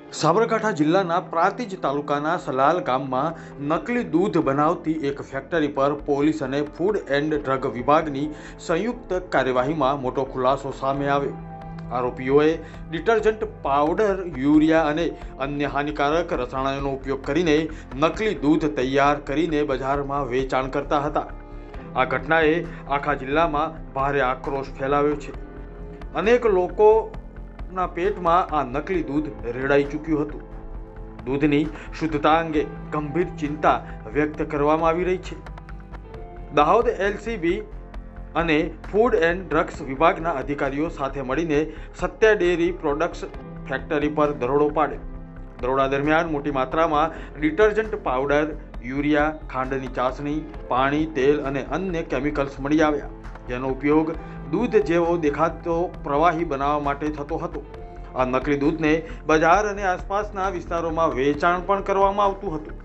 સાબરકાંઠા જિલ્લાના પ્રાંતિજ તાલુકાના સલાલ ગામમાં નકલી દૂધ બનાવતી એક ફેક્ટરી પર પોલીસ અને ફૂડ એન્ડ ડ્રગ વિભાગની સંયુક્ત કાર્યવાહીમાં મોટો ખુલાસો સામે આવ્યો। આરોપીઓએ ડિટર્જન્ટ પાવડર, યુરિયા અને અન્ય હાનિકારક રસાયણોનો ઉપયોગ કરીને નકલી દૂધ તૈયાર કરીને બજારમાં વેચાણ કરતા હતા। આ ઘટનાએ આખા જિલ્લામાં ભારે આક્રોશ ફેલાવ્યો છે। અનેક લોકોના પેટમાં આ નકલી દૂધ રેડાઈ ચૂક્યું હતું। દૂધની શુદ્ધતા અંગે ગંભીર ચિંતા વ્યક્ત કરવામાં આવી રહી છે। દાહોદ એલસીબી અને ફૂડ એન્ડ ડ્રગ્સ વિભાગના અધિકારીઓ સાથે મળીને સત્યા ડેરી પ્રોડક્ટ્સ ફેક્ટરી પર દરોડો પાડ્યો। દરોડા દરમિયાન મોટી માત્રામાં ડિટર્જન્ટ પાવડર, યુરિયા, ખાંડની ચાસણી, પાણી, તેલ અને અન્ય કેમિકલ્સ મળી આવ્યા, જેનો ઉપયોગ દૂધ જેવો દેખાતો પ્રવાહી બનાવવા માટે થતો હતો। આ નકલી દૂધને બજાર અને આસપાસના વિસ્તારોમાં વેચાણ પણ કરવામાં આવતું હતું।